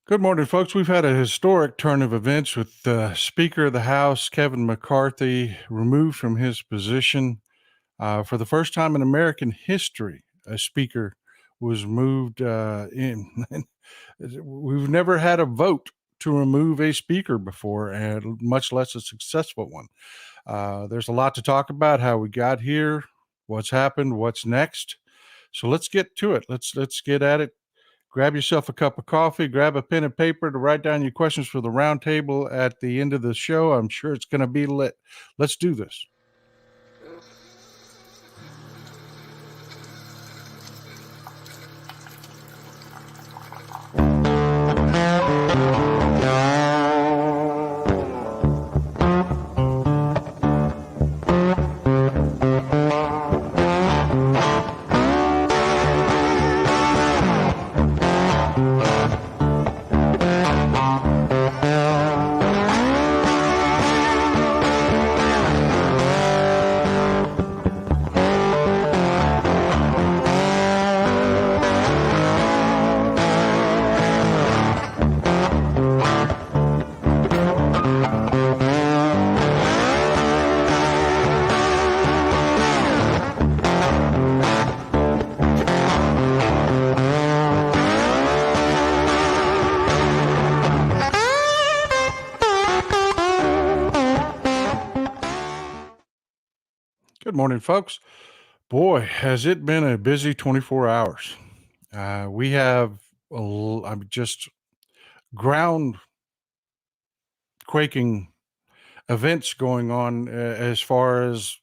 Good morning, folks. We've had a historic turn of events with the Speaker of the House, Kevin McCarthy, removed from his position. For the first time in American history, a speaker was moved in. We've never had a vote to remove a speaker before, and much less a successful one. There's a lot to talk about, how we got here, what's happened, what's next. So let's get to it. Let's get at it. Grab yourself a cup of coffee, grab a pen and paper to write down your questions for the roundtable at the end of the show. I'm sure it's going to be lit. Let's do this. Good morning, folks. Boy, has it been a busy 24 hours. We have I'm just ground quaking events going on as far as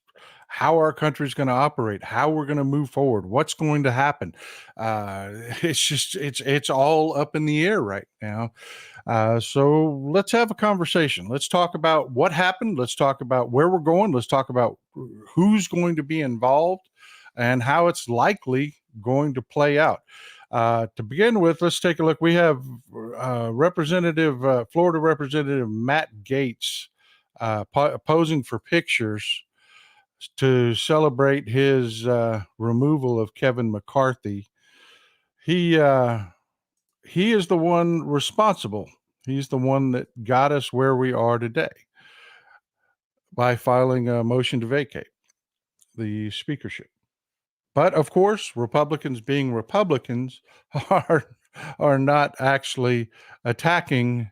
how our country's going to operate, how we're going to move forward, what's going to happen. It's all up in the air right now. So let's have a conversation. Let's talk about what happened. Let's talk about where we're going. Let's talk about who's going to be involved and how it's likely going to play out. To begin with, let's take a look. We have Florida Representative Matt Gaetz posing for pictures to celebrate his removal of Kevin McCarthy. He is the one responsible. He's the one that got us where we are today by filing a motion to vacate the speakership. But of course, Republicans being Republicans are not actually attacking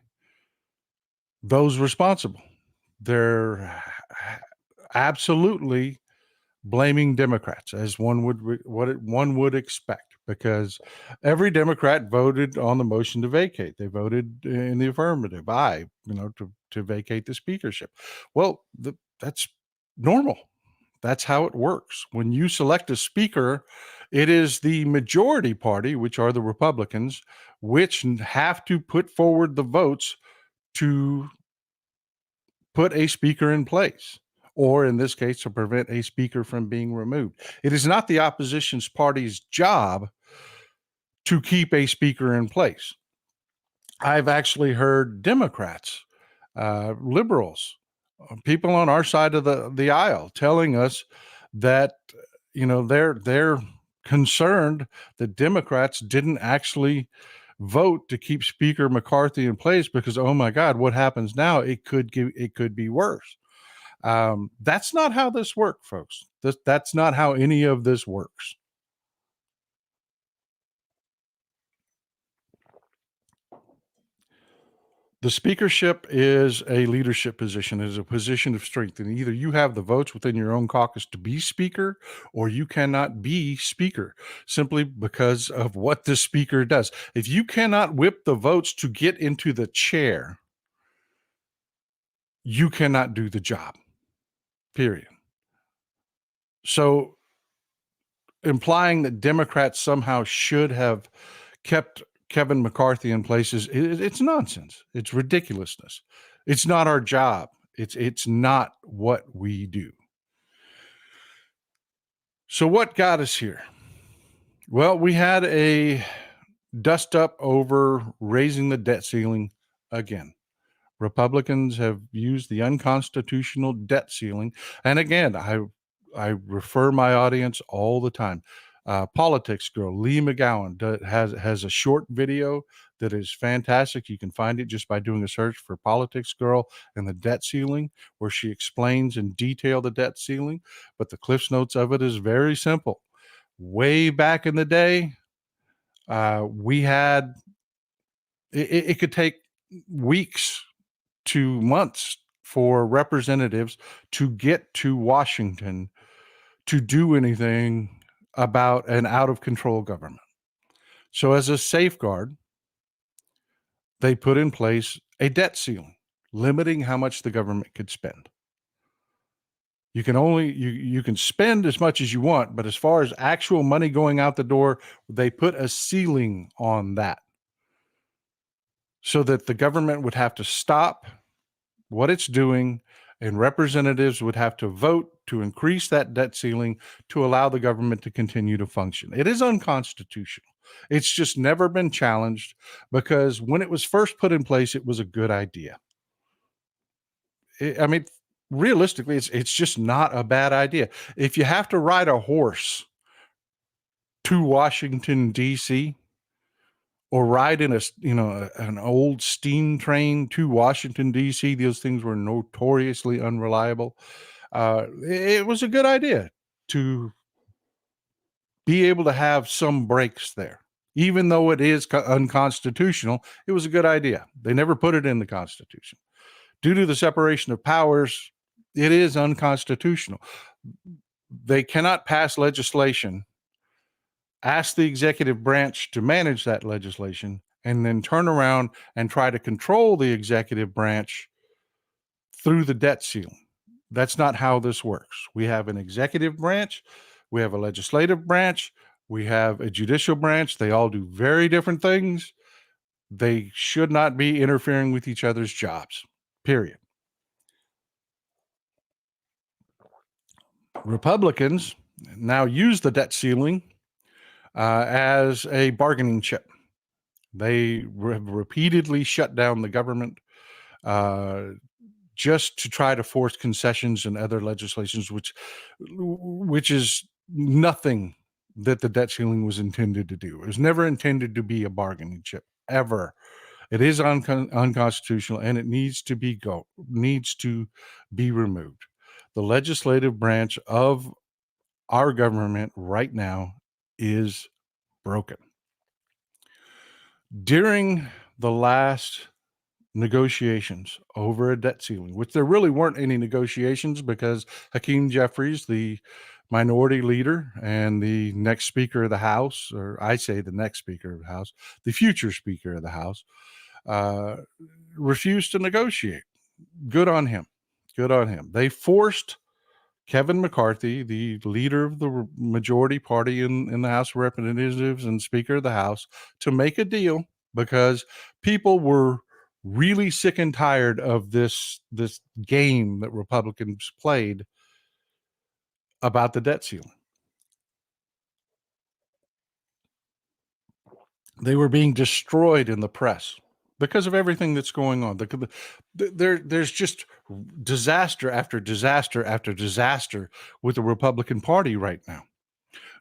those responsible. They're absolutely blaming Democrats, as one would expect, because every Democrat voted on the motion to vacate. They voted in the affirmative, to vacate the speakership. Well, that's normal. That's how it works. When you select a speaker, it is the majority party, which are the Republicans, which have to put forward the votes to put a speaker in place, or in this case, to prevent a speaker from being removed. It is not the opposition party's job to keep a speaker in place. I've actually heard Democrats, liberals, people on our side of the aisle telling us that they're concerned that Democrats didn't actually vote to keep Speaker McCarthy in place because, oh my God, what happens now? It could be worse. That's not how this works, folks. That's not how any of this works. The speakership is a leadership position. It is a position of strength. And either you have the votes within your own caucus to be speaker, or you cannot be speaker simply because of what the speaker does. If you cannot whip the votes to get into the chair, you cannot do the job, period. So implying that Democrats somehow should have kept Kevin McCarthy in place it's nonsense. It's ridiculousness. It's not our job. It's not what we do. So what got us here? Well, we had a dust up over raising the debt ceiling again. Republicans have used the unconstitutional debt ceiling. And again, I refer my audience all the time. Politics Girl, Lee McGowan, has a short video that is fantastic. You can find it just by doing a search for Politics Girl and the debt ceiling, where she explains in detail the debt ceiling. But the Cliffs Notes of it is very simple. Way back in the day, we had it could take weeks to months for representatives to get to Washington to do anything about an out of control government. So, as a safeguard, they put in place a debt ceiling, limiting how much the government could spend. You can only you can spend as much as you want, but as far as actual money going out the door, they put a ceiling on that so that the government would have to stop what it's doing, and representatives would have to vote to increase that debt ceiling to allow the government to continue to function. It is unconstitutional. It's just never been challenged because when it was first put in place, it was a good idea. I mean, realistically, it's just not a bad idea. If you have to ride a horse to Washington, D.C., or ride in an old steam train to Washington, D.C., those things were notoriously unreliable. It was a good idea to be able to have some breaks there. Even though it is unconstitutional, it was a good idea. They never put it in the Constitution. Due to the separation of powers, it is unconstitutional. They cannot pass legislation, ask the executive branch to manage that legislation, and then turn around and try to control the executive branch through the debt ceiling. That's not how this works. We have an executive branch, we have a legislative branch, we have a judicial branch. They all do very different things. They should not be interfering with each other's jobs, period. Republicans now use the debt ceiling as a bargaining chip. They have repeatedly shut down the government just to try to force concessions and other legislations, which is nothing that the debt ceiling was intended to do. It was never intended to be a bargaining chip, ever. It is unconstitutional, and it needs to be removed. The legislative branch of our government right now is broken. During the last negotiations over a debt ceiling, which there really weren't any negotiations because Hakeem Jeffries, the minority leader and the next Speaker of the House, or I say the next Speaker of the House, the future Speaker of the House, refused to negotiate. Good on him. Good on him. They forced Kevin McCarthy, the leader of the majority party in the House of Representatives and Speaker of the House, to make a deal because people were really sick and tired of this game that Republicans played about the debt ceiling. They were being destroyed in the press because of everything that's going on. There's just disaster after disaster after disaster with the Republican Party right now.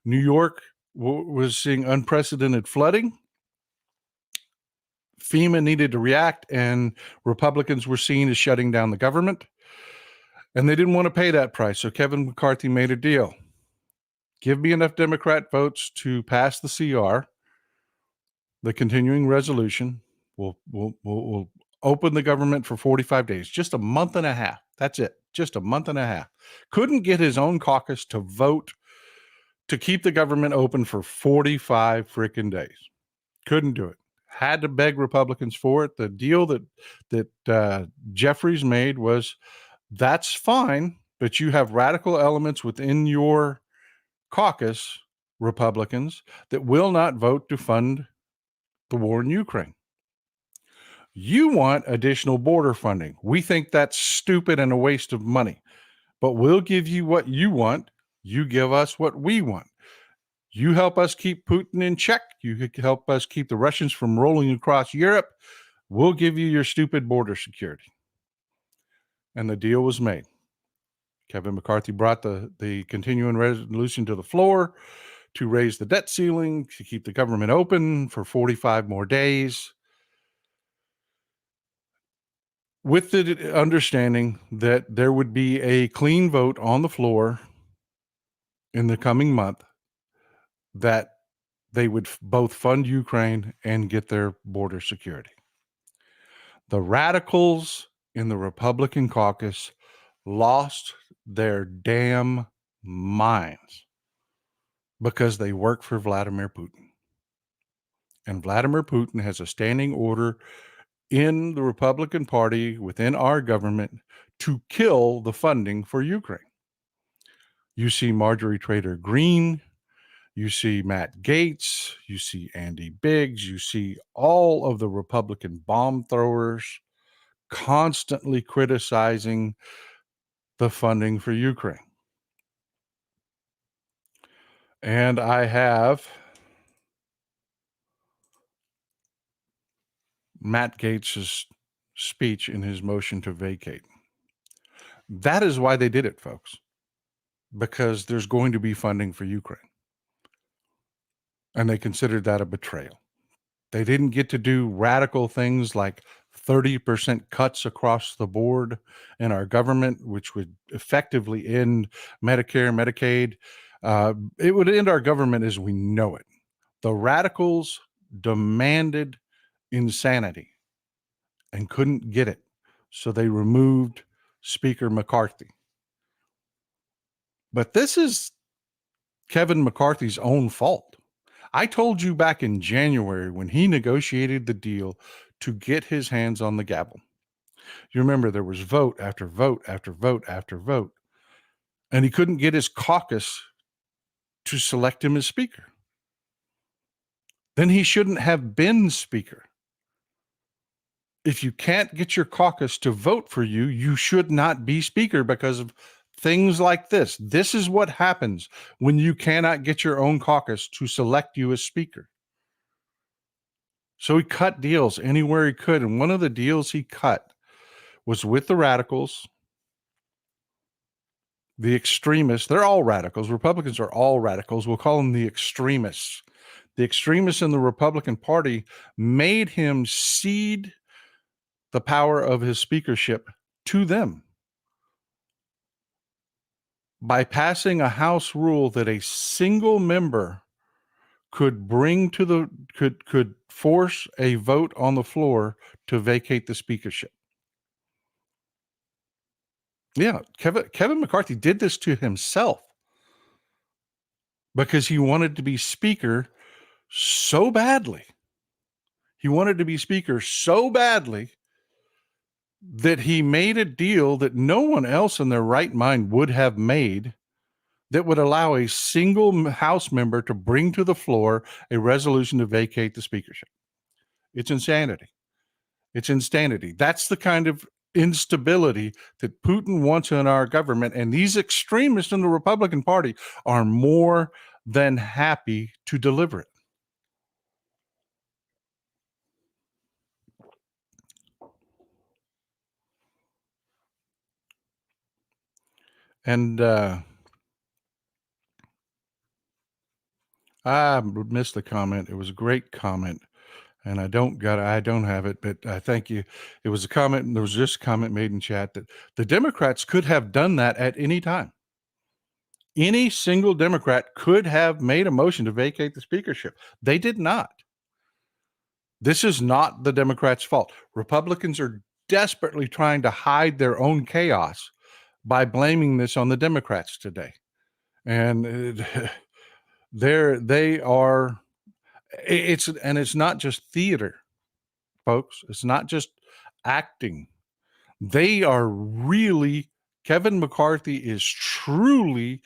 New York was seeing unprecedented flooding. FEMA needed to react, and Republicans were seen as shutting down the government. And they didn't want to pay that price. So Kevin McCarthy made a deal. Give me enough Democrat votes to pass the CR, the continuing resolution. We'll open the government for 45 days, just a month and a half. That's it, just a month and a half. Couldn't get his own caucus to vote to keep the government open for 45 freaking days. Couldn't do it. Had to beg Republicans for it. The deal that Jeffries made was, that's fine, but you have radical elements within your caucus, Republicans, that will not vote to fund the war in Ukraine. You want additional border funding. We think that's stupid and a waste of money, but we'll give you what you want. You give us what we want. You help us keep Putin in check. You help us keep the Russians from rolling across Europe. We'll give you your stupid border security. And the deal was made. Kevin McCarthy brought the continuing resolution to the floor to raise the debt ceiling, to keep the government open for 45 more days, with the understanding that there would be a clean vote on the floor in the coming month that they would both fund Ukraine and get their border security. The radicals in the Republican caucus lost their damn minds because they work for Vladimir Putin. And Vladimir Putin has a standing order in the Republican Party within our government to kill the funding for Ukraine. You see Marjorie Taylor Greene, you see Matt Gaetz, you see Andy Biggs, you see all of the Republican bomb throwers constantly criticizing the funding for Ukraine. And I have Matt Gaetz's speech in his motion to vacate. That is why they did it, folks, because there's going to be funding for Ukraine. And they considered that a betrayal. They didn't get to do radical things like 30% cuts across the board in our government, which would effectively end Medicare, Medicaid. It would end our government as we know it. The radicals demanded insanity and couldn't get it. So they removed Speaker McCarthy. But this is Kevin McCarthy's own fault. I told you back in January when he negotiated the deal to get his hands on the gavel. You remember there was vote after vote after vote after vote, and he couldn't get his caucus to select him as speaker. Then he shouldn't have been speaker. If you can't get your caucus to vote for you, you should not be speaker because of things like this. This is what happens when you cannot get your own caucus to select you as speaker. So he cut deals anywhere he could. And one of the deals he cut was with the radicals, the extremists. They're all radicals. Republicans are all radicals. We'll call them the extremists. The extremists in the Republican Party made him cede the power of his speakership to them by passing a House rule that a single member could bring to the could force a vote on the floor to vacate the speakership. Yeah, Kevin McCarthy did this to himself because he wanted to be speaker so badly. He wanted to be speaker so badly that he made a deal that no one else in their right mind would have made, that would allow a single House member to bring to the floor a resolution to vacate the speakership. It's insanity. It's insanity. That's the kind of instability that Putin wants in our government. And these extremists in the Republican Party are more than happy to deliver it. And I missed the comment. It was a great comment. And I don't have it, but I thank you. It was a comment, and there was just a comment made in chat that the Democrats could have done that at any time. Any single Democrat could have made a motion to vacate the speakership. They did not. This is not the Democrats' fault. Republicans are desperately trying to hide their own chaos by blaming this on the Democrats today. And they are, it's not just theater, folks. It's not just acting. They are really, Kevin McCarthy is truly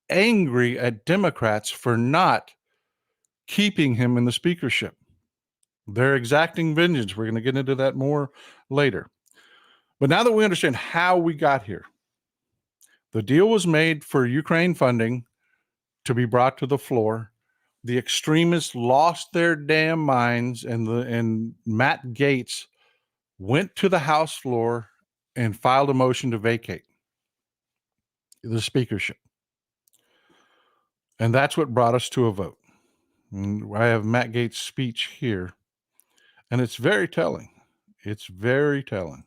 angry at Democrats for not keeping him in the speakership. They're exacting vengeance. We're going to get into that more later. But now that we understand how we got here, the deal was made for Ukraine funding to be brought to the floor. The extremists lost their damn minds, and Matt Gaetz went to the House floor and filed a motion to vacate the speakership. And that's what brought us to a vote. And I have Matt Gaetz' speech here, and it's very telling. It's very telling.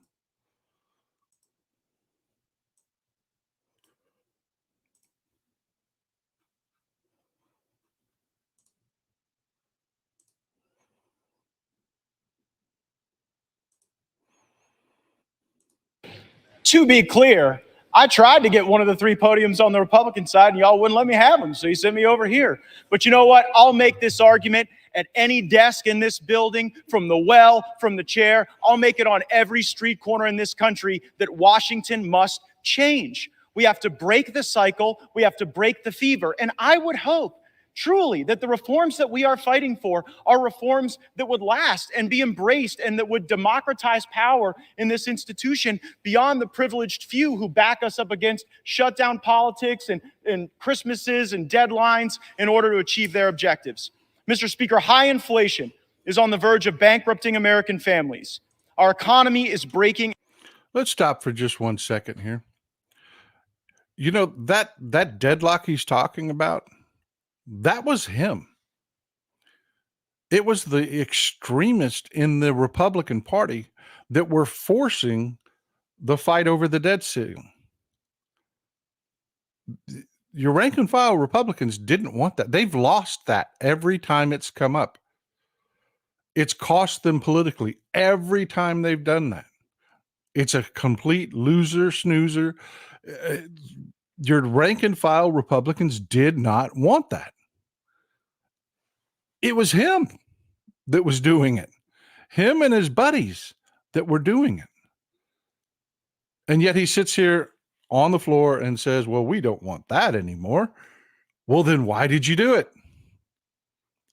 To be clear, I tried to get one of the three podiums on the Republican side, and y'all wouldn't let me have them, so you sent me over here. But you know what? I'll make this argument at any desk in this building, from the well, from the chair. I'll make it on every street corner in this country that Washington must change. We have to break the cycle. We have to break the fever. And I would hope truly that the reforms that we are fighting for are reforms that would last and be embraced and that would democratize power in this institution beyond the privileged few who back us up against shutdown politics and Christmases and deadlines in order to achieve their objectives. Mr. Speaker, high inflation is on the verge of bankrupting American families. Our economy is breaking. Let's stop for just 1 second here. You know, that deadlock he's talking about, that was him. It was the extremists in the Republican Party that were forcing the fight over the debt ceiling. Your rank and file Republicans didn't want that. They've lost that every time it's come up. It's cost them politically every time they've done that. It's a complete loser snoozer. Your rank and file Republicans did not want that. It was him that was doing it. Him and his buddies that were doing it. And yet he sits here on the floor and says, well, we don't want that anymore. Well, then why did you do it?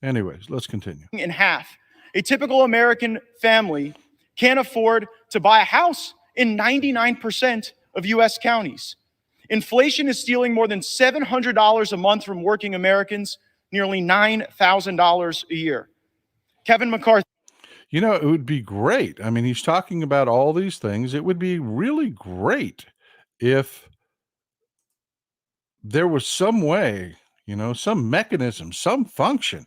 Anyways, let's continue. In half. A typical American family can't afford to buy a house in 99% of U.S. counties. Inflation is stealing more than $700 a month from working Americans, nearly $9,000 a year. Kevin McCarthy. You know, it would be great. I mean, he's talking about all these things. It would be really great if there was some way, you know, some mechanism, some function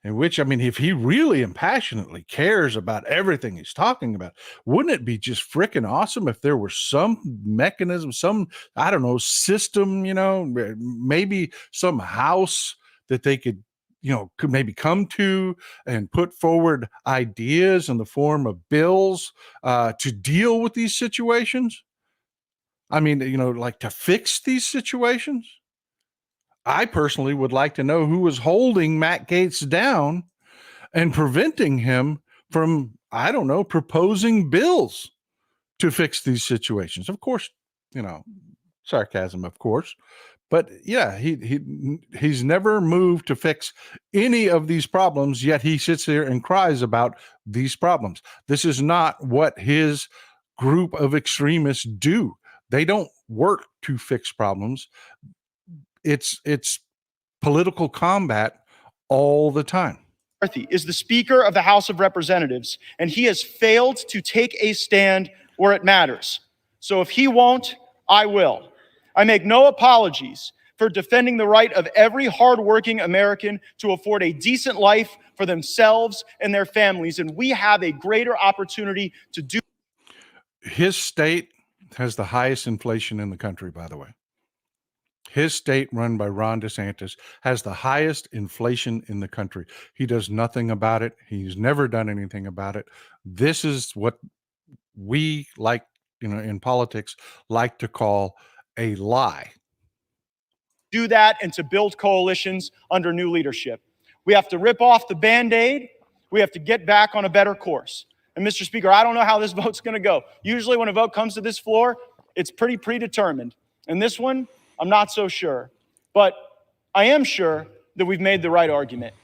in which, I mean, if he really and passionately cares about everything he's talking about, wouldn't it be just freaking awesome if there were some mechanism, some, I don't know, system, you know, maybe some house that they could, you know, could maybe come to and put forward ideas in the form of bills to deal with these situations? I mean, you know, like to fix these situations? I personally would like to know who was holding Matt Gaetz down and preventing him from, I don't know, proposing bills to fix these situations. Of course, you know, sarcasm, of course. But yeah, he's never moved to fix any of these problems, yet he sits there and cries about these problems. This is not what his group of extremists do. They don't work to fix problems. It's political combat all the time. McCarthy is the Speaker of the House of Representatives, and he has failed to take a stand where it matters. So if he won't, I will. I make no apologies for defending the right of every hardworking American to afford a decent life for themselves and their families, and we have a greater opportunity to do. His state has the highest inflation in the country, by the way. His state, run by Ron DeSantis, has the highest inflation in the country. He does nothing about it. He's never done anything about it. This is what we like, you know, in politics, like to call a lie. Do that and to build coalitions under new leadership. We have to rip off the Band-Aid. We have to get back on a better course. And Mr. Speaker, I don't know how this vote's going to go. Usually when a vote comes to this floor, it's pretty predetermined. And this one, I'm not so sure. But I am sure that we've made the right argument,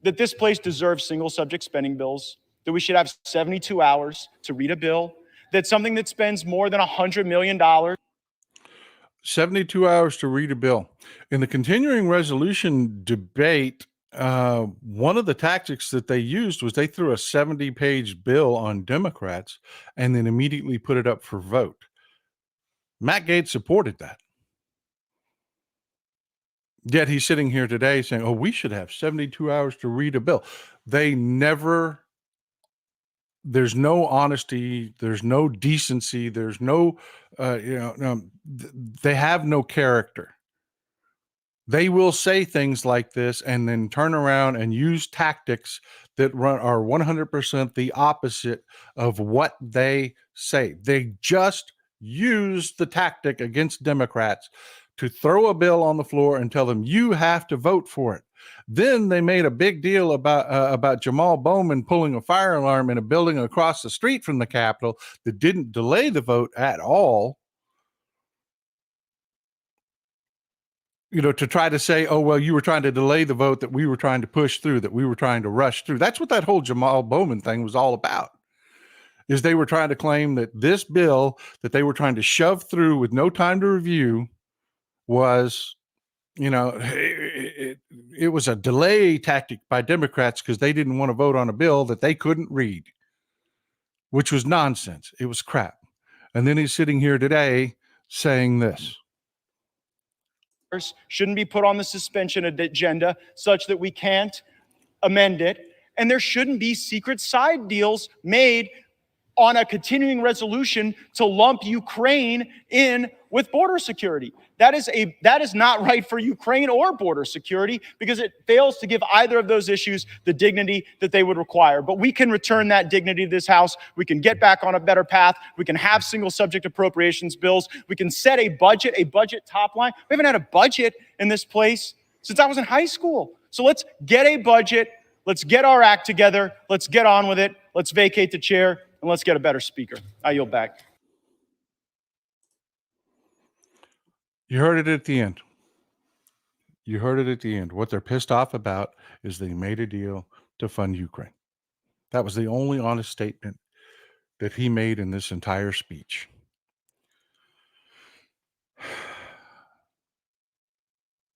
that this place deserves single subject spending bills, that we should have 72 hours to read a bill, that something that spends more than $100 million. 72 hours to read a bill. In the continuing resolution debate, one of the tactics that they used was they threw a 70-page bill on Democrats and then immediately put it up for vote. Matt Gaetz supported that. Yet he's sitting here today saying, oh, we should have 72 hours to read a bill. They never, there's no honesty, there's no decency, there's no, they have no character. They will say things like this and then turn around and use tactics that are 100% the opposite of what they say. They just use the tactic against Democrats to throw a bill on the floor and tell them you have to vote for it. Then they made a big deal about Jamal Bowman pulling a fire alarm in a building across the street from the Capitol that didn't delay the vote at all. To try to say, oh, well, you were trying to delay the vote that we were trying to push through, that we were trying to rush through. That's what that whole Jamal Bowman thing was all about, is they were trying to claim that this bill that they were trying to shove through with no time to review was, it was a delay tactic by Democrats because they didn't want to vote on a bill that they couldn't read, which was nonsense. It was crap. And then he's sitting here today saying this. Shouldn't be put on the suspension agenda such that we can't amend it. And there shouldn't be secret side deals made on a continuing resolution to lump Ukraine in with border security. That is not right for Ukraine or border security, because it fails to give either of those issues the dignity that they would require. But we can return that dignity to this House. We can get back on a better path. We can have single subject appropriations bills. We can set a budget top line. We haven't had a budget in this place since I was in high school. So let's get a budget. Let's get our act together. Let's get on with it. Let's vacate the chair, and let's get a better speaker. I yield back. You heard it at the end. You heard it at the end. What they're pissed off about is they made a deal to fund Ukraine. That was the only honest statement that he made in this entire speech.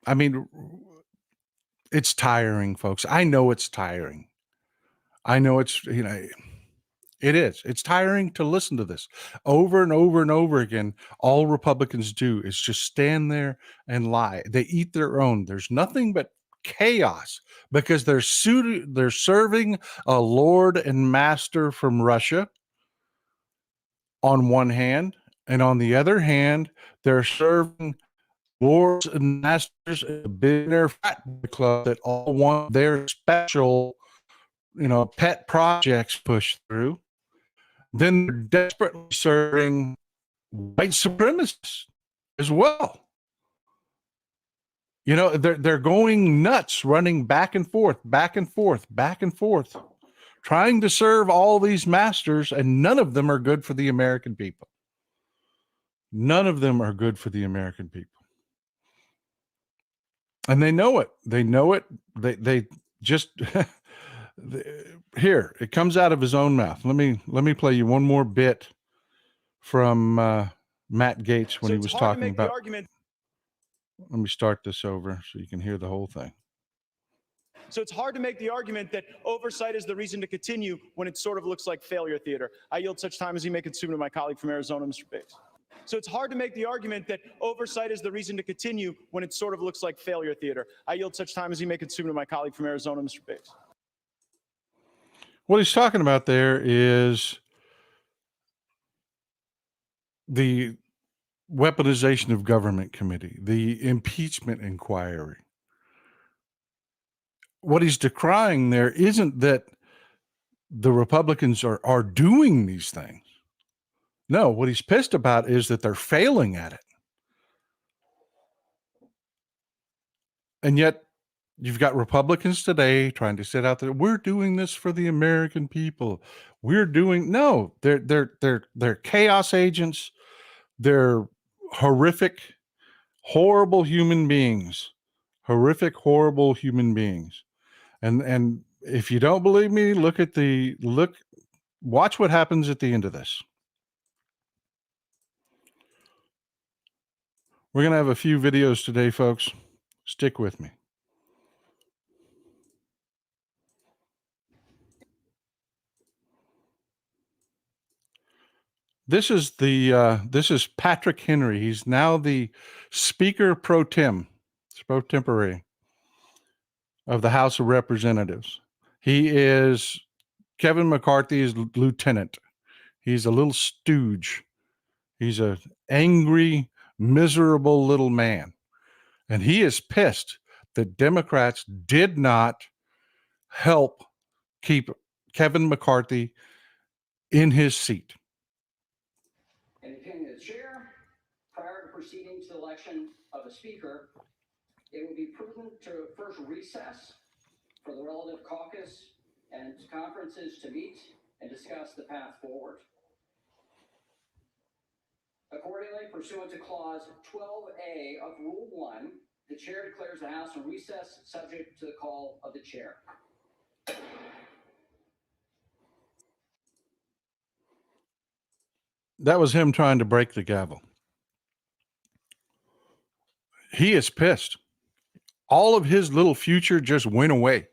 I mean, it's tiring, folks. I know it's tiring. I know it's, it is. It's tiring to listen to this over and over and over again. All Republicans do is just stand there and lie. They eat their own. There's nothing but chaos because they're serving a lord and master from Russia on one hand, and on the other hand, they're serving lords and masters in a billionaire frat club that all want their special, pet projects pushed through. Then they're desperately serving white supremacists as well. They're going nuts, running back and forth, trying to serve all these masters, and none of them are good for the American people. None of them are good for the American people. And they know it. They just here, it comes out of his own mouth. Let me play you one more bit from Matt Gaetz when he was talking about. Let me start this over so you can hear the whole thing. So it's hard to make the argument that oversight is the reason to continue when it sort of looks like failure theater. I yield such time as he may consume to my colleague from Arizona, Mr. Bates. So it's hard to make the argument that oversight is the reason to continue when it sort of looks like failure theater. I yield such time as he may consume to my colleague from Arizona, Mr. Bates. What he's talking about there is the weaponization of government committee, the impeachment inquiry. What he's decrying there isn't that the Republicans are doing these things. No, what he's pissed about is that they're failing at it. And yet you've got Republicans today trying to sit out there. We're doing this for the American people. They're chaos agents. They're horrific, horrible human beings. And if you don't believe me, watch what happens at the end of this. We're going to have a few videos today, folks. Stick with me. This is Patrick Henry. He's now the Speaker pro tem pro tempore of the House of Representatives. He is Kevin McCarthy's lieutenant. He's a little stooge. He's an angry, miserable little man. And he is pissed that Democrats did not help keep Kevin McCarthy in his seat. In the opinion of the chair, prior to proceeding to the election of a speaker, it would be prudent to first recess for the relative caucus and conferences to meet and discuss the path forward. Accordingly, pursuant to Clause 12A of Rule 1, the chair declares the House in recess subject to the call of the chair. That was him trying to break the gavel. He is pissed. All of his little future just went away.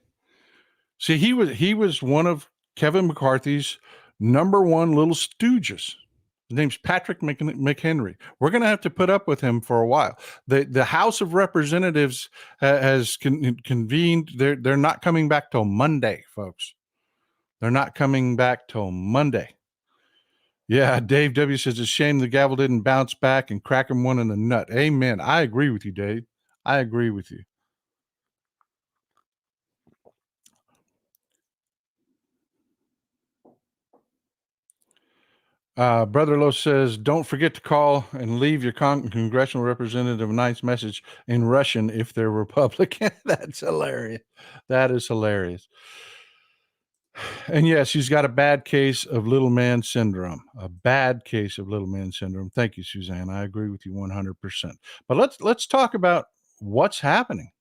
See, he was one of Kevin McCarthy's number one little stooges. His name's Patrick McHenry. We're going to have to put up with him for a while. The House of Representatives has convened. They're not coming back till Monday, folks. They're not coming back till Monday. Yeah, Dave W. says, it's a shame the gavel didn't bounce back and crack him one in the nut. Amen. I agree with you, Dave. I agree with you. Brother Lowe says, don't forget to call and leave your congressional representative a nice message in Russian if they're Republican. That's hilarious. That is hilarious. And yes, he's got a bad case of little man syndrome. A bad case of little man syndrome. Thank you, Suzanne. I agree with you 100%. But let's talk about what's happening.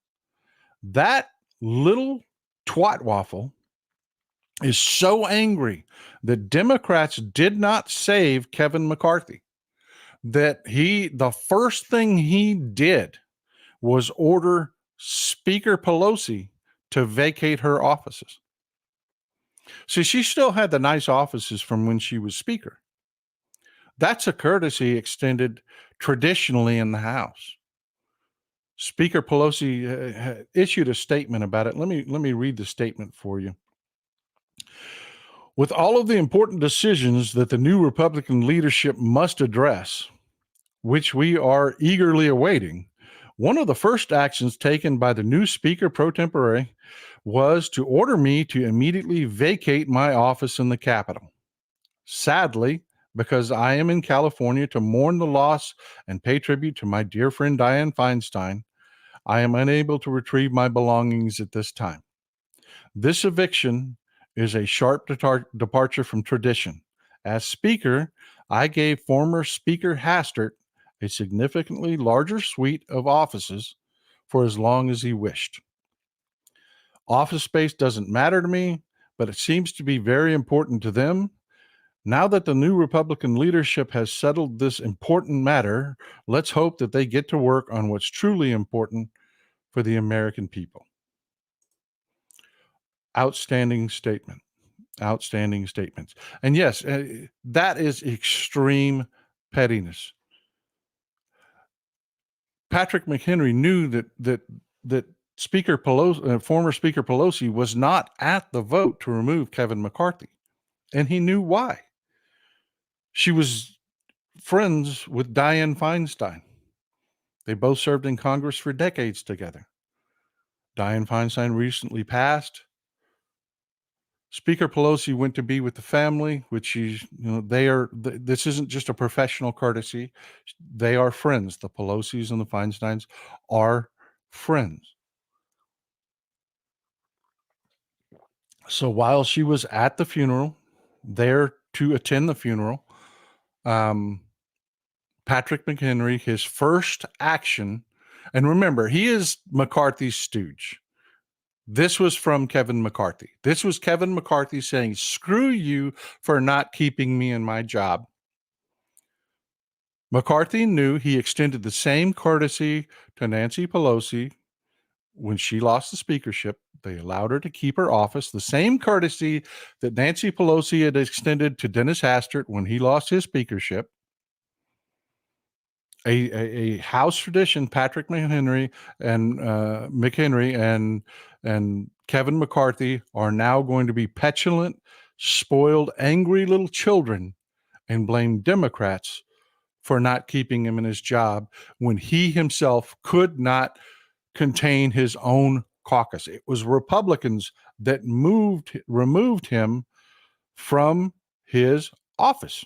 That little twat waffle is so angry that Democrats did not save Kevin McCarthy, that the first thing he did was order Speaker Pelosi to vacate her offices. See, she still had the nice offices from when she was Speaker. That's a courtesy extended traditionally in the House. Speaker Pelosi issued a statement about it. Let me read the statement for you. With all of the important decisions that the new Republican leadership must address, which we are eagerly awaiting, one of the first actions taken by the new Speaker pro tempore was to order me to immediately vacate my office in the Capitol. Sadly, because I am in California to mourn the loss and pay tribute to my dear friend Dianne Feinstein, I am unable to retrieve my belongings at this time. This eviction is a sharp departure from tradition. As Speaker, I gave former Speaker Hastert a significantly larger suite of offices for as long as he wished. Office space doesn't matter to me, but it seems to be very important to them. Now that the new Republican leadership has settled this important matter, let's hope that they get to work on what's truly important for the American people. Outstanding statement. Outstanding statements. And yes, that is extreme pettiness. Patrick McHenry knew that Speaker Pelosi, former Speaker Pelosi, was not at the vote to remove Kevin McCarthy, and he knew why. She was friends with Dianne Feinstein. They both served in Congress for decades together. Dianne Feinstein recently passed. Speaker Pelosi went to be with the family, which this isn't just a professional courtesy. They are friends. The Pelosis and the Feinsteins are friends. So while she was at the funeral, there to attend the funeral, Patrick McHenry, his first action, and remember, he is McCarthy's stooge. This was from Kevin McCarthy. This was Kevin McCarthy saying, screw you for not keeping me in my job. McCarthy knew he extended the same courtesy to Nancy Pelosi when she lost the speakership. They allowed her to keep her office, the same courtesy that Nancy Pelosi had extended to Dennis Hastert when he lost his speakership. a House tradition. Patrick McHenry and Kevin McCarthy are now going to be petulant, spoiled, angry little children and blame Democrats for not keeping him in his job when he himself could not contain his own caucus. It was Republicans that removed him from his office.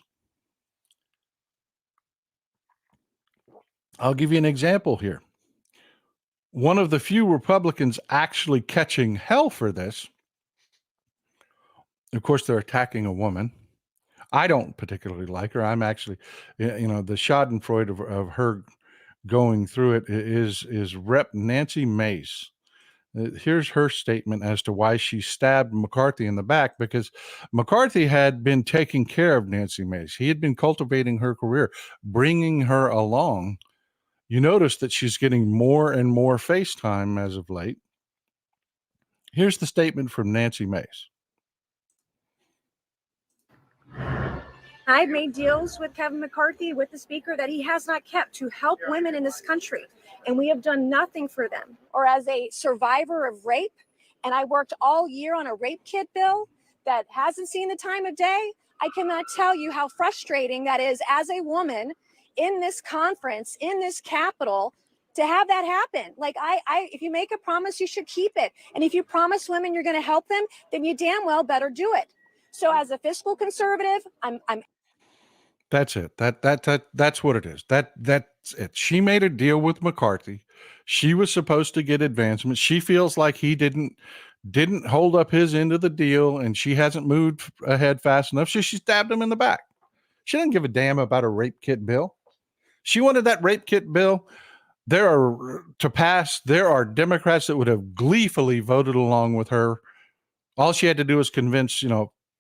I'll give you an example here. One of the few Republicans actually catching hell for this, of course, they're attacking a woman. I don't particularly like her. I'm actually, the schadenfreude of her going through it is Rep. Nancy Mace. Here's her statement as to why she stabbed McCarthy in the back, because McCarthy had been taking care of Nancy Mace. He had been cultivating her career, bringing her along. You notice that she's getting more and more face time as of late. Here's the statement from Nancy Mace. I've made deals with Kevin McCarthy, with the speaker, that he has not kept to help women in this country. And we have done nothing for them. Or as a survivor of rape, and I worked all year on a rape kit bill that hasn't seen the time of day, I cannot tell you how frustrating that is as a woman in this conference, in this Capitol, to have that happen. Like, if you make a promise, you should keep it. And if you promise women you're going to help them, then you damn well better do it. So as a fiscal conservative, I'm That's it. That's what it is. That's it. She made a deal with McCarthy. She was supposed to get advancement. She feels like he didn't hold up his end of the deal, and she hasn't moved ahead fast enough. So she stabbed him in the back. She didn't give a damn about a rape kit bill. She wanted that rape kit bill. There are Democrats that would have gleefully voted along with her. All she had to do was convince,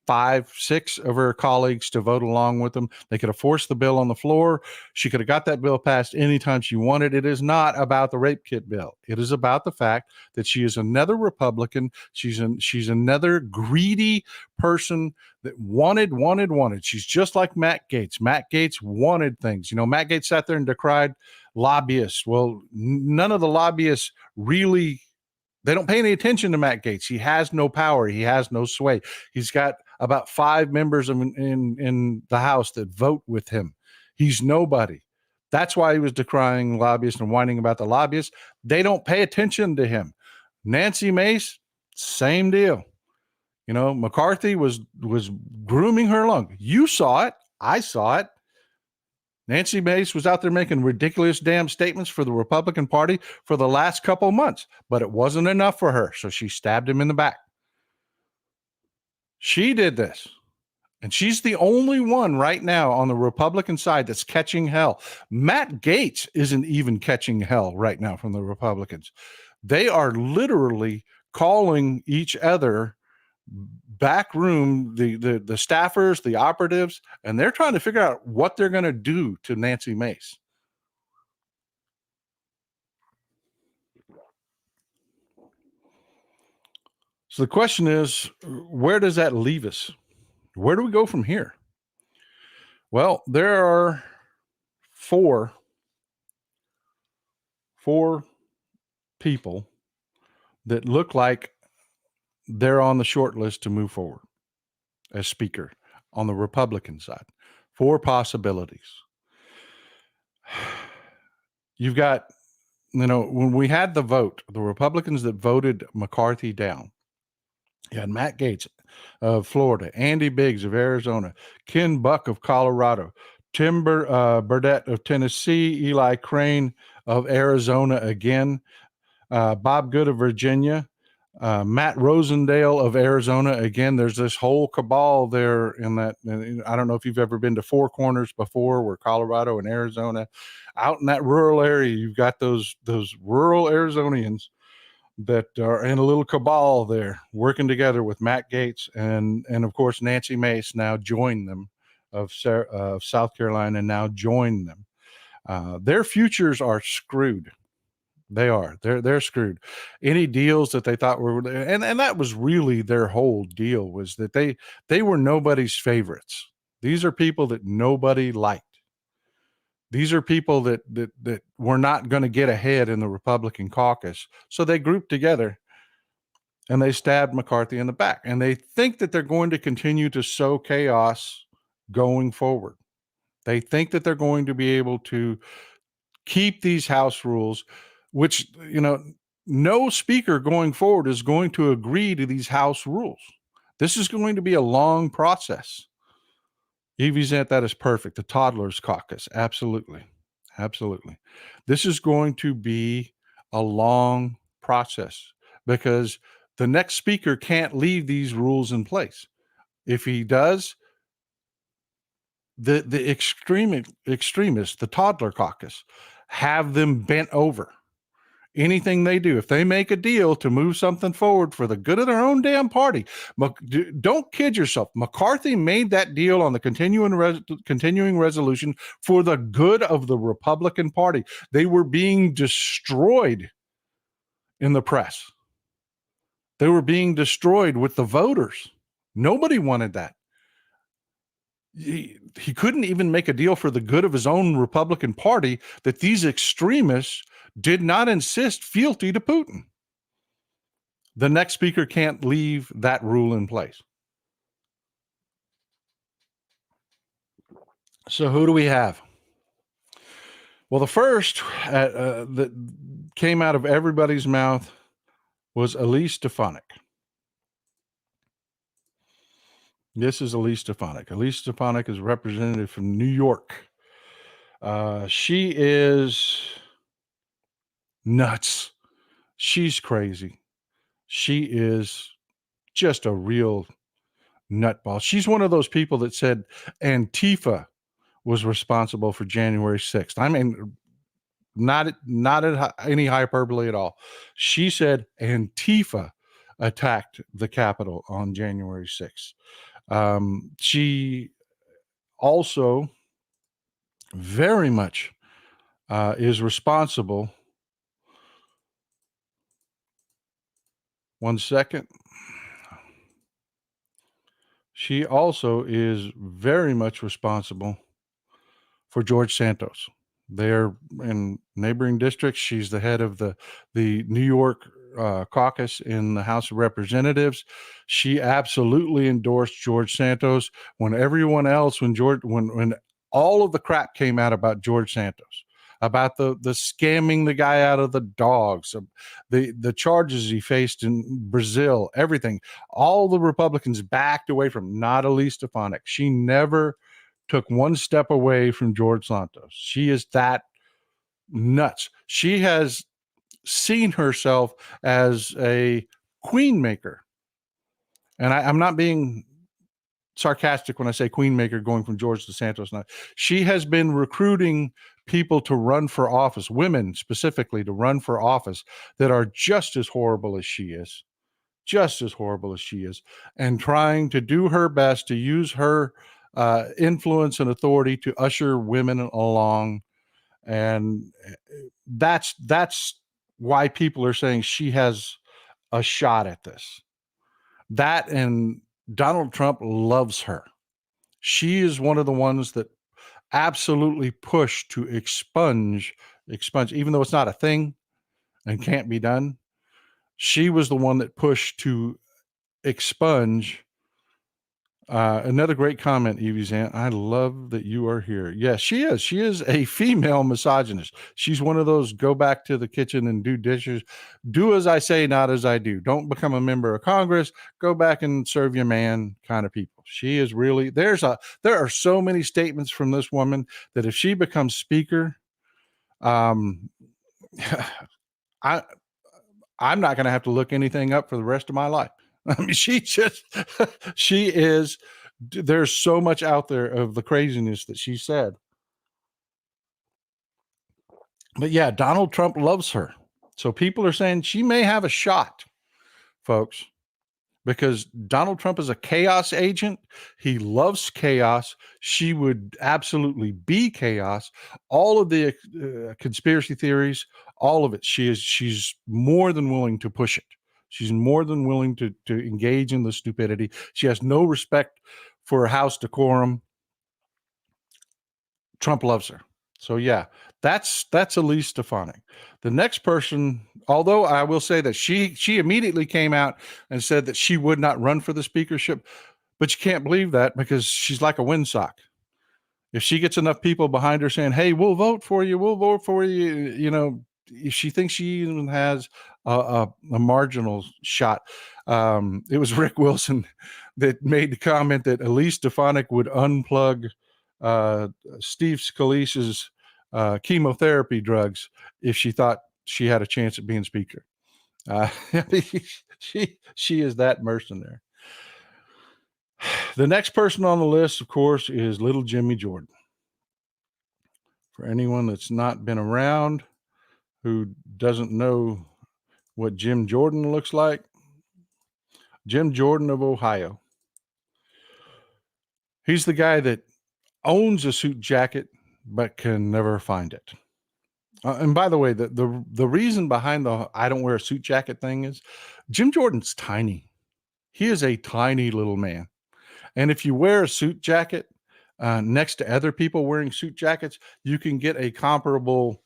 5, 6 of her colleagues to vote along with them. They could have forced the bill on the floor. She could have got that bill passed anytime she wanted. It is not about the rape kit bill. It is about the fact that she is another Republican. She's another greedy person that wanted. She's just like Matt Gaetz. Matt Gaetz wanted things. Matt Gaetz sat there and decried lobbyists. Well, none of the lobbyists really, they don't pay any attention to Matt Gaetz. He has no power. He has no sway. He's got about 5 members in the House that vote with him. He's nobody. That's why he was decrying lobbyists and whining about the lobbyists. They don't pay attention to him. Nancy Mace, same deal. McCarthy was grooming her along. You saw it. I saw it. Nancy Mace was out there making ridiculous damn statements for the Republican Party for the last couple months, but it wasn't enough for her, so she stabbed him in the back. She did this, and she's the only one right now on the Republican side that's catching hell. Matt Gaetz isn't even catching hell right now from the Republicans. They are literally calling each other back room, the staffers, the operatives, and they're trying to figure out what they're going to do to Nancy Mace. So the question is, where does that leave us? Where do we go from here? Well, there are four people that look like they're on the short list to move forward as speaker on the Republican side. 4 possibilities. You've got, when we had the vote, the Republicans that voted McCarthy down, you had Matt Gaetz of Florida, Andy Biggs of Arizona, Ken Buck of Colorado, Tim Burdett of Tennessee, Eli Crane of Arizona again, Bob Good of Virginia, Matt Rosendale of Arizona. Again, there's this whole cabal there in that. I don't know if you've ever been to Four Corners before, where Colorado and Arizona, out in that rural area, you've got those rural Arizonians that are in a little cabal there working together with Matt Gaetz and of course, Nancy Mace now joined them of South Carolina and now joined them. Their futures are screwed. They are. They're screwed. Any deals that they thought were, and that was really their whole deal, was that they were nobody's favorites. These are people that nobody liked. These are people that were not going to get ahead in the Republican caucus. So they grouped together and they stabbed McCarthy in the back. And they think that they're going to continue to sow chaos going forward. They think that they're going to be able to keep these House rules, which, no speaker going forward is going to agree to these House rules. This is going to be a long process. Evie Zant, that is perfect. The Toddlers Caucus. Absolutely. Absolutely. This is going to be a long process because the next speaker can't leave these rules in place. If he does, the extremists, the Toddler Caucus, have them bent over. Anything they do, if they make a deal to move something forward for the good of their own damn party, don't kid yourself. McCarthy made that deal on the continuing resolution for the good of the Republican Party. They were being destroyed in the press. They were being destroyed with the voters. Nobody wanted that. He couldn't even make a deal for the good of his own Republican Party that these extremists did not insist fealty to Putin. The next speaker can't leave that rule in place. So who do we have? Well, the first that came out of everybody's mouth was Elise Stefanik. This is Elise Stefanik. Elise Stefanik is a representative from New York. She is nuts. She's crazy. She is just a real nutball. She's one of those people that said Antifa was responsible for January 6th. I mean, not at any hyperbole at all. She said Antifa attacked the Capitol on January 6th. She also very much is responsible. One second. She also is very much responsible for George Santos. They're in neighboring districts. She's the head of the New York caucus in the House of Representatives. She absolutely endorsed George Santos when everyone else, when all of the crap came out about George Santos, about the scamming the guy out of the dogs, the charges he faced in Brazil, everything. All the Republicans backed away from, not Elise Stefanik. She never took one step away from George Santos. She is that nuts. She has seen herself as a queen maker. And I'm not being sarcastic when I say queen maker, going from George to Santos. Now, she has been recruiting people to run for office, women specifically to run for office, that are just as horrible as she is, and trying to do her best to use her influence and authority to usher women along. And that's why people are saying she has a shot at this. That, and Donald Trump loves her. She is one of the ones that absolutely pushed to expunge, even though it's not a thing and can't be done. She was the one that pushed to expunge. Another great comment, Evie Zant. I love that you are here. Yes, she is. She is a female misogynist. She's one of those go back to the kitchen and do dishes. Do as I say, not as I do. Don't become a member of Congress. Go back and serve your man kind of people. She is really, there are so many statements from this woman that if she becomes speaker, I'm not going to have to look anything up for the rest of my life. I mean, she is, there's so much out there of the craziness that she said. But yeah, Donald Trump loves her. So people are saying she may have a shot, folks, because Donald Trump is a chaos agent. He loves chaos. She would absolutely be chaos. All of the conspiracy theories, all of it, she's more than willing to push it. She's more than willing to engage in the stupidity. She has no respect for House decorum. Trump loves her. So yeah, that's Elise Stefanik. The next person, although I will say that she immediately came out and said that she would not run for the speakership, but you can't believe that because she's like a windsock. If she gets enough people behind her saying, "Hey, we'll vote for you, you know, if she thinks she even has a marginal shot. It was Rick Wilson that made the comment that Elise Stefanik would unplug uh, Steve Scalise's chemotherapy drugs if she thought she had a chance at being speaker. Uh, she is that mercenary. The next person on the list, of course, is little Jimmy Jordan. For anyone that's not been around, who doesn't know what Jim Jordan looks like, Jim Jordan of Ohio. He's the guy that owns a suit jacket but can never find it. And by the way, the reason behind the I don't wear a suit jacket thing is Jim Jordan's tiny. He is a tiny little man. And if you wear a suit jacket next to other people wearing suit jackets, you can get a comparable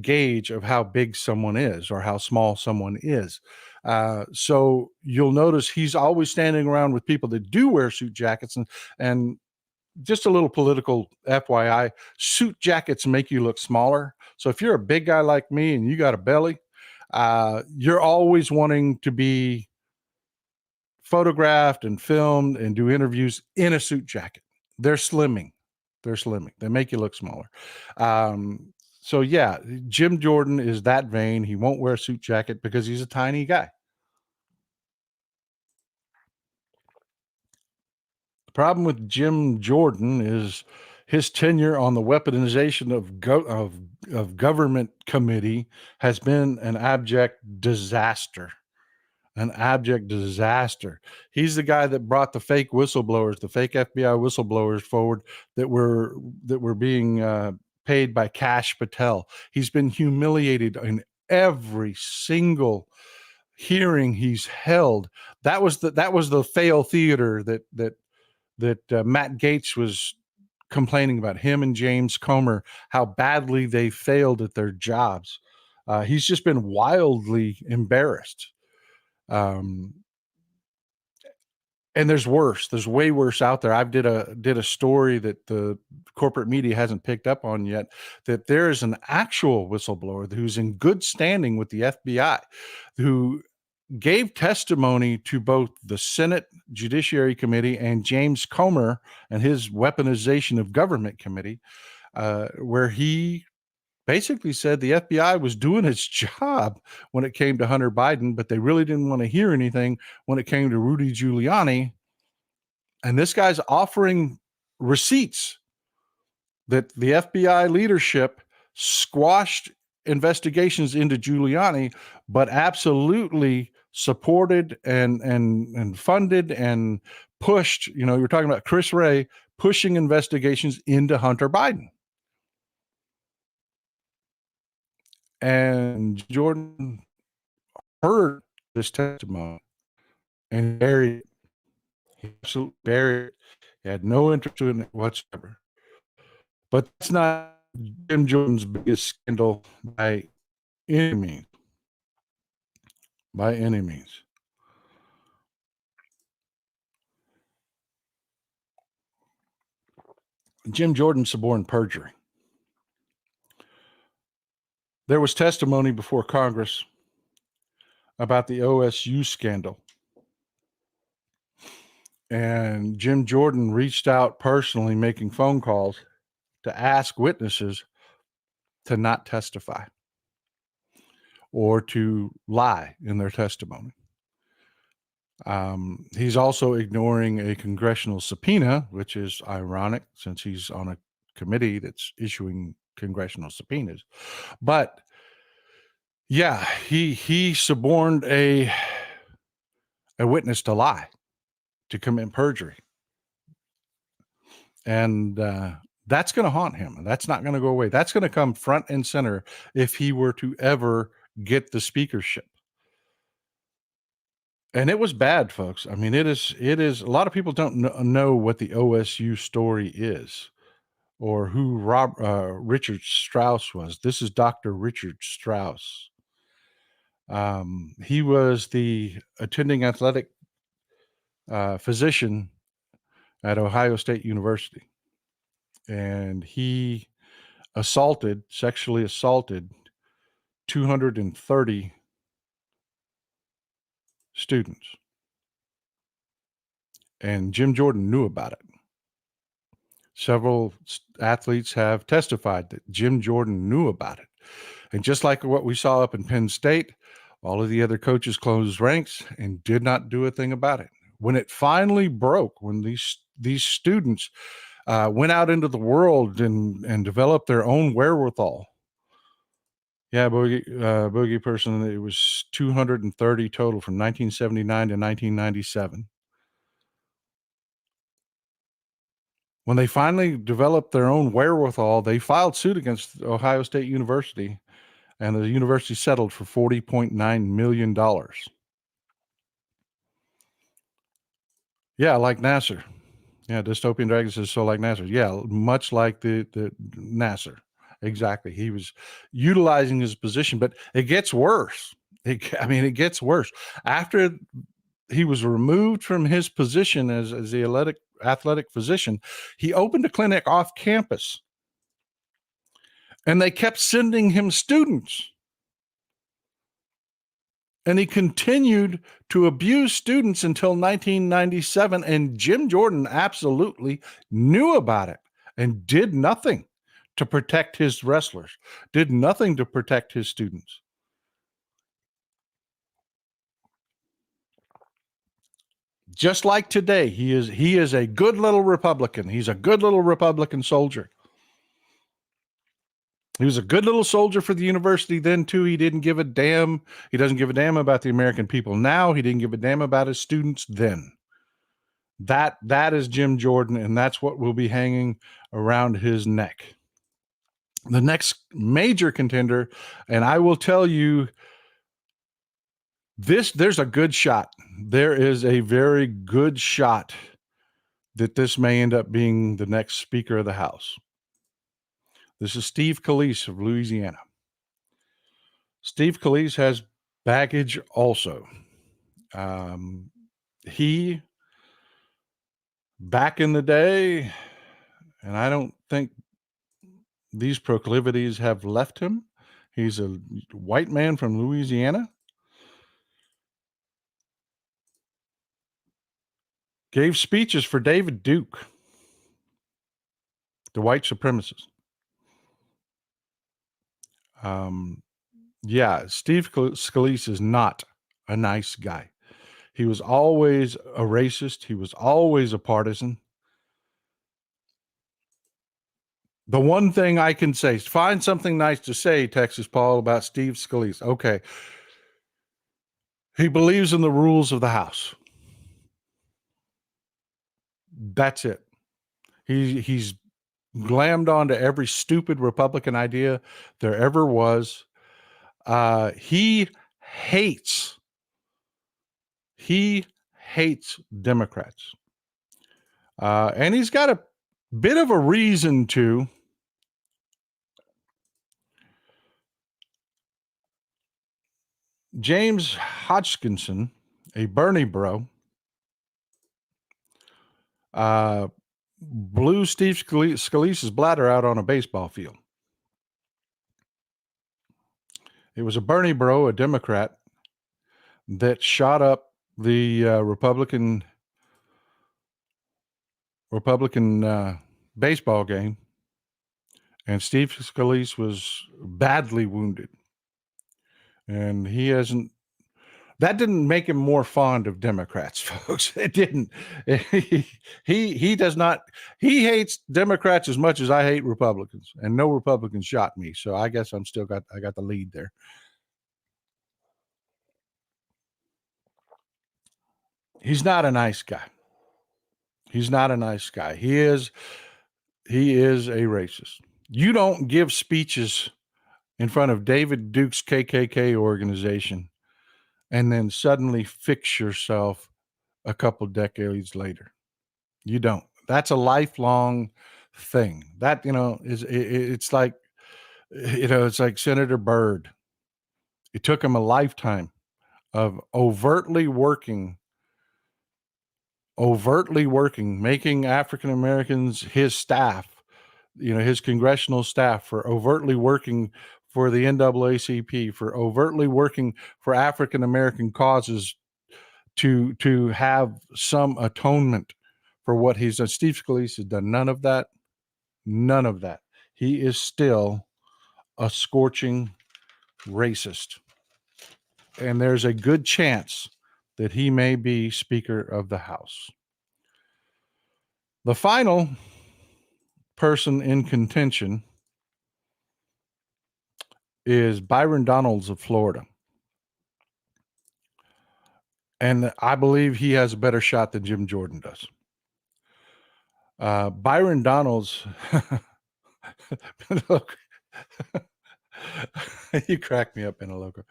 gauge of how big someone is or how small someone is. So you'll notice he's always standing around with people that do wear suit jackets. And just a little political FYI, suit jackets make you look smaller. So if you're a big guy like me and you got a belly, you're always wanting to be photographed and filmed and do interviews in a suit jacket. They're slimming. They make you look smaller. So yeah, Jim Jordan is that vain. He won't wear a suit jacket because he's a tiny guy. The problem with Jim Jordan is his tenure on the weaponization of government committee has been an abject disaster. An abject disaster. He's the guy that brought the fake whistleblowers, the fake FBI whistleblowers forward that were being paid by Kash Patel. He's been humiliated in every single hearing he's held. That was the fail theater that Matt Gaetz was complaining about, him and James Comer, how badly they failed at their jobs. He's just been wildly embarrassed. And there's worse. There's way worse out there. I did a story that the corporate media hasn't picked up on yet, that there is an actual whistleblower who's in good standing with the FBI, who gave testimony to both the Senate Judiciary Committee and James Comer and his weaponization of government committee, where he basically said the FBI was doing its job when it came to Hunter Biden, but they really didn't want to hear anything when it came to Rudy Giuliani. And this guy's offering receipts that the FBI leadership squashed investigations into Giuliani, but absolutely supported and funded and pushed. You know, you're talking about Chris Wray pushing investigations into Hunter Biden. And Jordan heard this testimony and buried it. He absolutely buried it. He had no interest in it whatsoever. But that's not Jim Jordan's biggest scandal by any means. By any means. Jim Jordan suborned perjury. There was testimony before Congress about the OSU scandal. And Jim Jordan reached out personally, making phone calls to ask witnesses to not testify or to lie in their testimony. He's also ignoring a congressional subpoena, which is ironic since he's on a committee that's issuing congressional subpoenas. But yeah, he suborned a witness to lie, to commit perjury. And that's going to haunt him. That's not going to go away. That's going to come front and center if he were to ever get the speakership. And it was bad, folks. I mean, it is. A lot of people don't know what the OSU story is. or who Richard Strauss was. This is Dr. Richard Strauss. He was the attending athletic physician at Ohio State University, and he sexually assaulted 230 students. And Jim Jordan knew about it. Several athletes have testified that Jim Jordan knew about it. And just like what we saw up in Penn State, all of the other coaches closed ranks and did not do a thing about it. When it finally broke, when these students went out into the world and developed their own wherewithal. Yeah, Boogie person, it was 230 total from 1979 to 1997. When they finally developed their own wherewithal, they filed suit against Ohio State University, and the university settled for $40.9 million. Yeah, like Nasser. Yeah, Dystopian Dragon says so like Nasser. Yeah, much like the Nasser. Exactly. He was utilizing his position, but it gets worse. It gets worse. After he was removed from his position as the athletic physician, he opened a clinic off campus, and they kept sending him students. And he continued to abuse students until 1997, and Jim Jordan absolutely knew about it and did nothing to protect his wrestlers, did nothing to protect his students. Just like today, he is a good little Republican. He's a good little Republican soldier. He was a good little soldier for the university then too. He didn't give a damn. He doesn't give a damn about the American people now. He didn't give a damn about his students then. That is Jim Jordan, and that's what will be hanging around his neck. The next major contender, and I will tell you this, there's a good shot. There is a very good shot that this may end up being the next Speaker of the House. This is Steve Scalise of Louisiana. Steve Scalise has baggage also. He, back in the day, and I don't think these proclivities have left him. He's a white man from Louisiana. Gave speeches for David Duke, the white supremacist. Steve Scalise is not a nice guy. He was always a racist. He was always a partisan. The one thing I can say is find something nice to say, Texas Paul, about Steve Scalise. Okay. He believes in the rules of the House. That's it. He's glammed onto every stupid Republican idea there ever was. He hates Democrats. And he's got a bit of a reason to. James Hodgkinson, a Bernie bro, blew Steve Scalise's bladder out on a baseball field. It was a Bernie bro, a Democrat, that shot up the Republican baseball game, and Steve Scalise was badly wounded. And that didn't make him more fond of Democrats, folks. It didn't. He does not, he hates Democrats as much as I hate Republicans, and no Republicans shot me. So I guess I got the lead there. He's not a nice guy. He's not a nice guy. He is a racist. You don't give speeches in front of David Duke's KKK organization and then suddenly fix yourself a couple decades later. You don't. That's a lifelong thing. That, it's like, it's like Senator Byrd. It took him a lifetime of overtly working, making African Americans his staff, his congressional staff, for overtly working for the NAACP, for overtly working for African American causes, to have some atonement for what he's done. Steve Scalise has done none of that. None of that. He is still a scorching racist. And there's a good chance that he may be Speaker of the House. The final person in contention is Byron Donalds of Florida. And I believe he has a better shot than Jim Jordan does. Byron Donalds, look, you crack me up, Penaloco.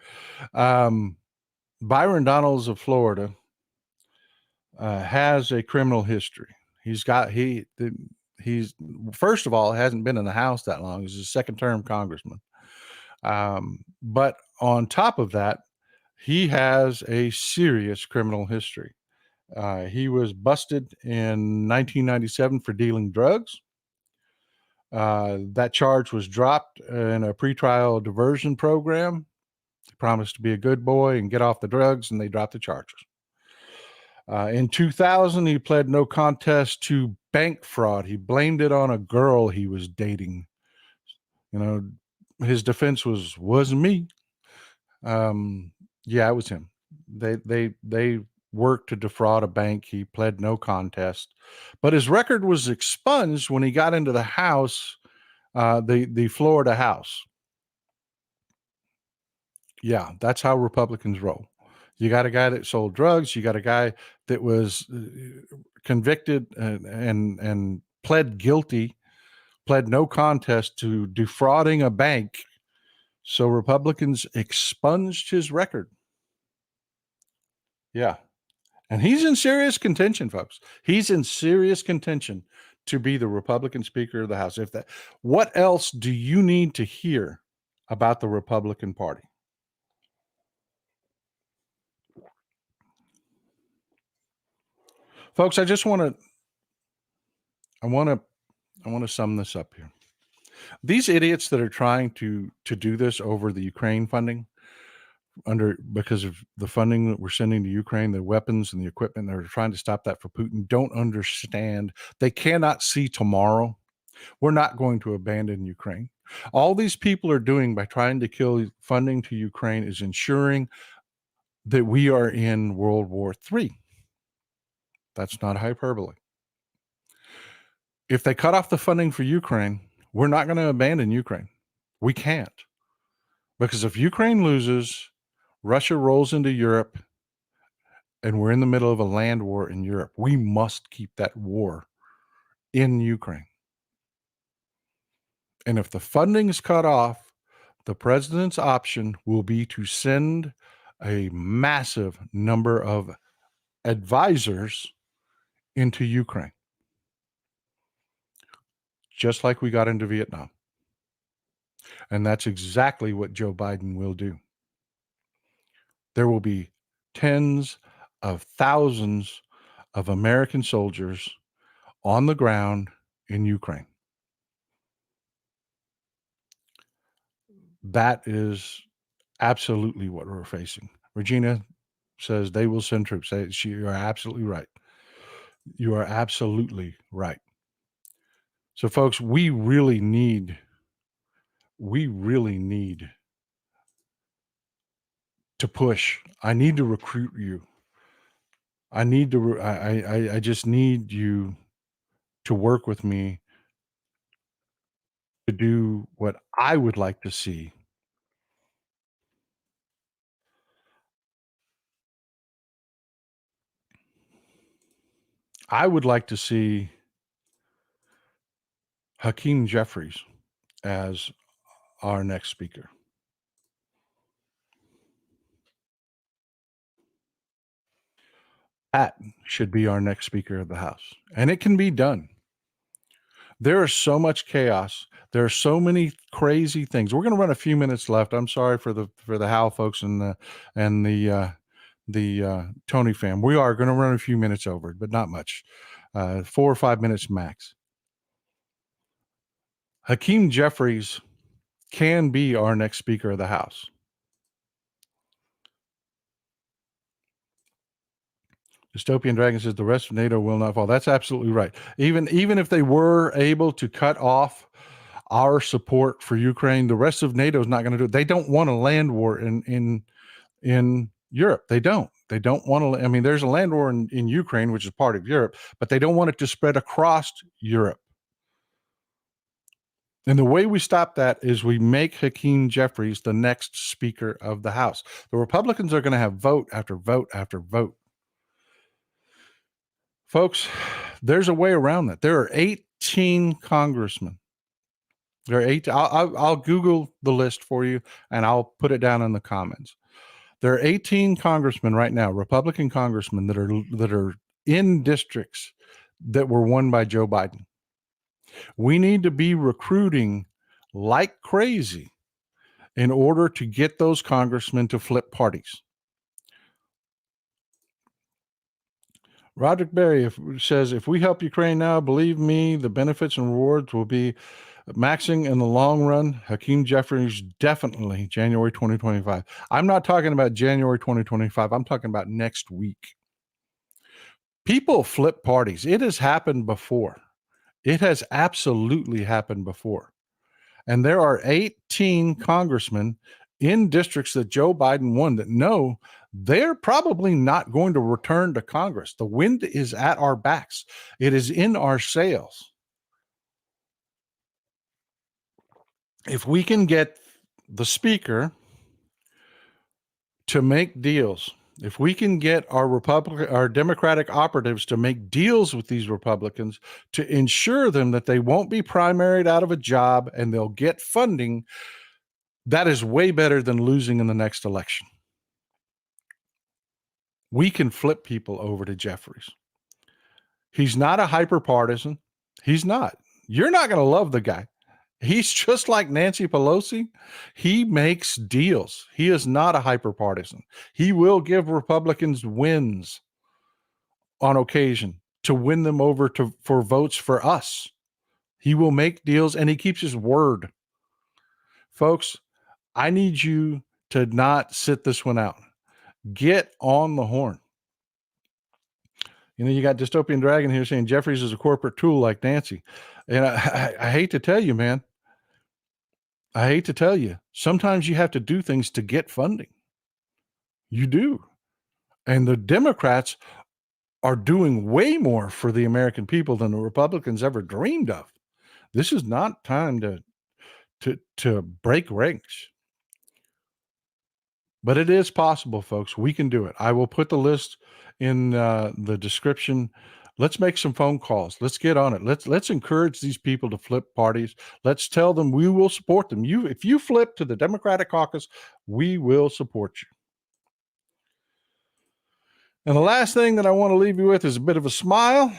Byron Donalds of Florida has a criminal history. He's first of all, hasn't been in the House that long. He's a second-term congressman. But on top of that, he has a serious criminal history. He was busted in 1997 for dealing drugs. That charge was dropped in a pretrial diversion program. He promised to be a good boy and get off the drugs, and they dropped the charges. In 2000, he pled no contest to bank fraud. He blamed it on a girl he was dating. His defense wasn't me. Yeah, it was him. They worked to defraud a bank. He pled no contest, but his record was expunged when he got into the House, the Florida House. Yeah, that's how Republicans roll. You got a guy that sold drugs. You got a guy that was convicted and pled guilty, pled no contest to defrauding a bank. So Republicans expunged his record. Yeah. And he's in serious contention, folks. He's in serious contention to be the Republican Speaker of the House. What else do you need to hear about the Republican Party? Folks, I want to sum this up here. These idiots that are trying to do this over the Ukraine funding, because of the funding that we're sending to Ukraine, the weapons and the equipment, they're trying to stop that for Putin, don't understand. They cannot see tomorrow. We're not going to abandon Ukraine. All these people are doing by trying to kill funding to Ukraine is ensuring that we are in World War III. That's not hyperbole. If they cut off the funding for Ukraine, we're not going to abandon Ukraine. We can't. Because if Ukraine loses, Russia rolls into Europe, and we're in the middle of a land war in Europe. We must keep that war in Ukraine. And if the funding is cut off, the president's option will be to send a massive number of advisors into Ukraine, just like we got into Vietnam. And that's exactly what Joe Biden will do. There will be tens of thousands of American soldiers on the ground in Ukraine. That is absolutely what we're facing. Regina says they will send troops. You are absolutely right. You are absolutely right. So, folks, we really need to push. I need to recruit you. I just need you to work with me to do what I would like to see. I would like to see Hakeem Jeffries as our next speaker. That should be our next Speaker of the House. And it can be done. There is so much chaos. There are so many crazy things. We're going to run a few minutes left. I'm sorry for the Hal folks and the Tony fam. We are going to run a few minutes over, but not much. 4 or 5 minutes max. Hakeem Jeffries can be our next Speaker of the House. Dystopian Dragon says the rest of NATO will not fall. That's absolutely right. Even if they were able to cut off our support for Ukraine, the rest of NATO is not going to do it. They don't want a land war in Europe. They don't want to. I mean, there's a land war in Ukraine, which is part of Europe, but they don't want it to spread across Europe. And the way we stop that is we make Hakeem Jeffries the next Speaker of the House. The Republicans are going to have vote after vote after vote. Folks, there's a way around that. There are 18 congressmen. There are 18. I'll Google the list for you, and I'll put it down in the comments. There are 18 congressmen right now, Republican congressmen that are in districts that were won by Joe Biden. We need to be recruiting like crazy in order to get those congressmen to flip parties. Roderick Berry says, if we help Ukraine now, believe me, the benefits and rewards will be maxing in the long run. Hakeem Jeffries, definitely January 2025. I'm not talking about January 2025. I'm talking about next week. People flip parties. It has happened before. It has absolutely happened before. And there are 18 congressmen in districts that Joe Biden won that know they're probably not going to return to Congress. The wind is at our backs. It is in our sails. If we can get the Speaker to make deals, if we can get our Democratic operatives to make deals with these Republicans to ensure them that they won't be primaried out of a job and they'll get funding, that is way better than losing in the next election. We can flip people over to Jeffries. He's not a hyper partisan. He's not. You're not going to love the guy. He's just like Nancy Pelosi. He makes deals. He is not a hyper partisan. He will give Republicans wins on occasion to win them over for votes for us. He will make deals and he keeps his word. Folks, I need you to not sit this one out. Get on the horn. You got Dystopian Dragon here saying Jeffries is a corporate tool like Nancy. And I hate to tell you, man. I hate to tell you. Sometimes you have to do things to get funding. You do. And the Democrats are doing way more for the American people than the Republicans ever dreamed of. This is not time to break ranks. But it is possible, folks. We can do it. I will put the list in the description. Let's make some phone calls. Let's get on it. Let's encourage these people to flip parties. Let's tell them we will support them. If you flip to the Democratic caucus, we will support you. And the last thing that I want to leave you with is a bit of a smile.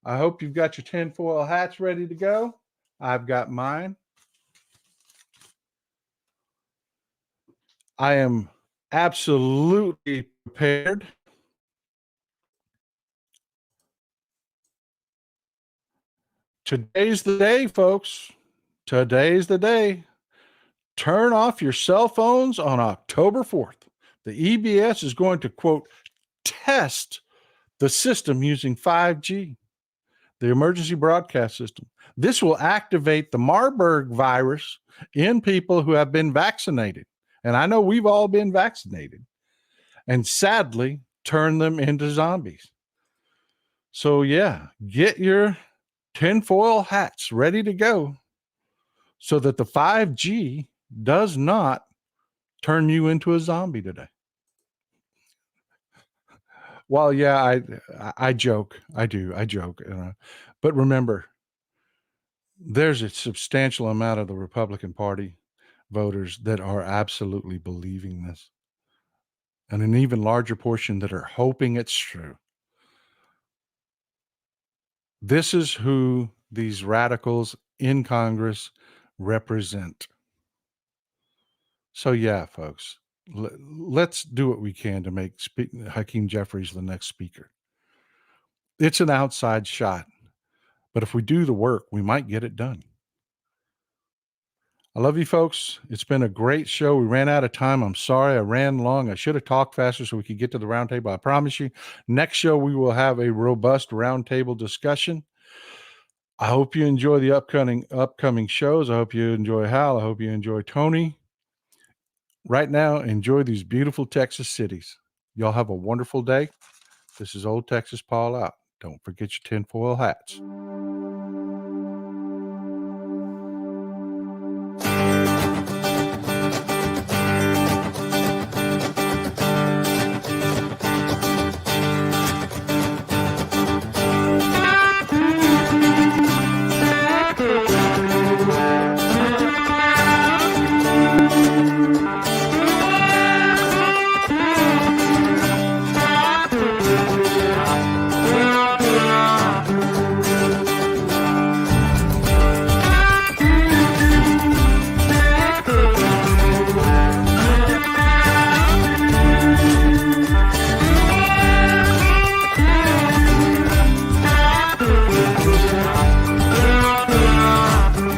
I hope you've got your tinfoil hats ready to go. I've got mine. I am absolutely prepared. Today's the day, folks. Today's the day. Turn off your cell phones on October 4th. The EBS is going to, quote, test the system using 5G, the emergency broadcast system. This will activate the Marburg virus in people who have been vaccinated. And I know we've all been vaccinated, and sadly turn them into zombies. So yeah, get your tinfoil hats ready to go so that the 5G does not turn you into a zombie today. Well, yeah, I joke. I do. I joke. But remember, there's a substantial amount of the Republican Party voters that are absolutely believing this, and an even larger portion that are hoping it's true. This is who these radicals in Congress represent. So yeah, folks, let's do what we can to make Hakeem Jeffries the next speaker. It's an outside shot, but if we do the work, we might get it done. I love you folks. It's been a great show. We ran out of time. I'm sorry I ran long. I should have talked faster so we could get to the roundtable. I promise you, next show we will have a robust roundtable discussion. I hope you enjoy the upcoming shows. I hope you enjoy Hal. I hope you enjoy Tony. Right now, enjoy these beautiful Texas cities. Y'all have a wonderful day. This is Old Texas Paul out. Don't forget your tinfoil hats.